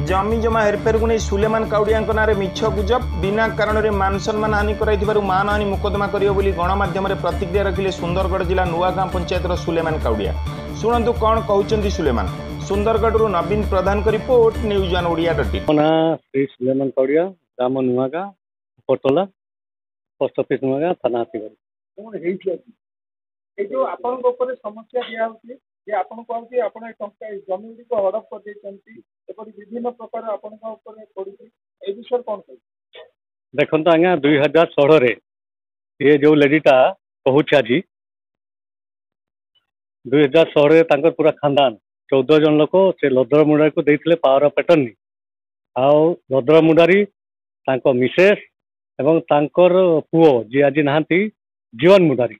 जमी जमा हेरफेर को नहीं सुलेमान काउडिया नारे मिछ गुजब बिना कारण में मान सम्मान हानि कर मानहानि मुकदमा करियो बोली गणमाध्यम प्रतिक्रिया रखिले सुंदरगढ़ जिला नुआगां पंचायतर सुलेमान काउडिया। शुणु कौन कहते सुलेमान। सुंदरगढ़ नवीन प्रधान का रिपोर्ट न्यूज वन ओडिया .इन। श्री सुलेमान काउडिया ग्राम नुआगां पटोला पोस्ट ऑफिस नुआगां थाना जो आपन समस्या दिया जे आपन कहते आपन टंका जमी गुड़ी को हड़प कर देछंती विभिन्न प्रकार आपन पड़ी ए विषय कौन कह देखो आज्ञा 2016 रे ये जो लेडीटा कहूँ आज 2016 रे तांकर पूरा खानदान 14 जन लोक से लदर मुंडारी को देते पावर ऑफ अटर्नी आउ लदर मुंडारी तांको मिसेस एवं तांकर पुओ जी आज नहांती जीवन मुंडारी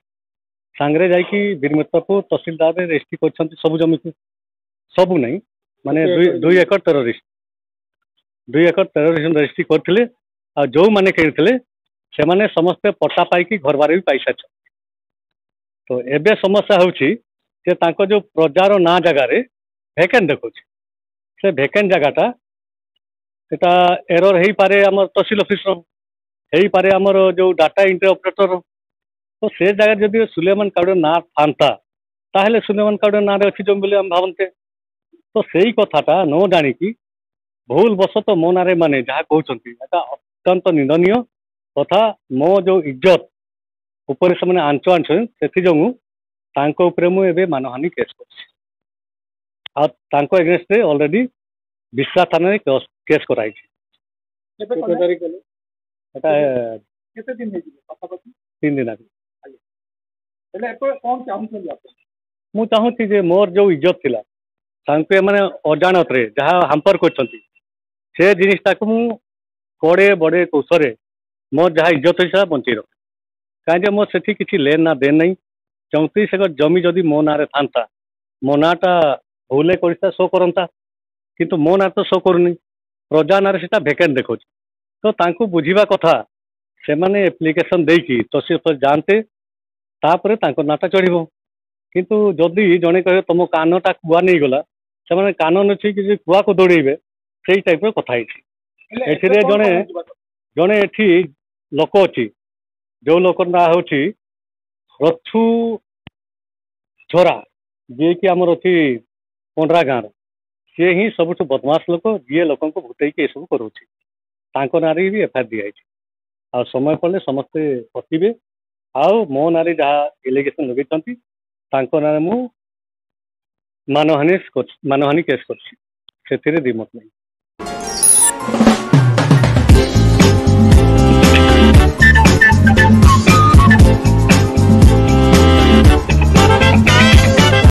सांगरे जाइकी बीरमित्रपुर तहसीलदार में रेजिस्ट्री कर सब जमी को सबू नहीं माने 2 एकड़ टेररिज्म रेजिस्ट्री करते आ जो माने कहते से माने समस्ते पट्टा पाई घर बार भी पाई सारी। तो एबे समस्या होची जे तांको जो प्रजार ना जगार भैकेंट देखो से भैकेंट जगहटा सेटा एरर हो पारे आम तहसील ऑफिसर हो पारे आमर जो डाटा एंट्री ऑपरेटर। तो से जगह जब सुलेमान काउडिया ना था ताहले सुलेमान काउडिया ना अच्छी जमी बोली भावते। तो सही कथाटा न जाणिकी भूल बसत मो ना माने जहाँ कहते अत्यंत निंदनीय तथा मो जो इज्जत उपर से मैंने आंच आंच से मुझे मानहानि केस कर एगेन्स्ट ऑलरेडी विश्रा थाना केस कराई 3 दिन आगे। मु चाहूँगी जे मोर जो इज्जत थी मैंने अजाणत जहाँ हाम्पर कर जिनटा को कड़े बड़े कौशल मोर जहाँ इज्जत हो बंचे रख कहीं मोर से किसी लेन ना देन नहीं 34 एकड़ जमी जदि मो ना था मो नाटा भूले कर शो करता किंतु मो ना तो शो करूनी प्रजा ना भैकेंट देखो। तो तांको बुझीबा कथा से माने एप्लिकेशन देकी तहसील जानते तापर नाटा चढ़ किंतु जदि जड़े कहे तुम कानटा कुआ नहीं गला से कान अच्छी कि कुआ को दौड़े से टाइप कथा एठिरे जड़े जड़े एठी लोक अच्छी जो लोक ना हूँ रथु झरा जी कि आमर अच्छी पंडरा गाँव सी ही सब बदमाश लोक जी लोक भूतई ये सब करों ना भी एफआईआर दिखाई आ समय पड़े समस्ते फसवे आउ मो ना जहाँ एलिगेशन लगे ना मु मानहानि केस कर द्विमत नहीं।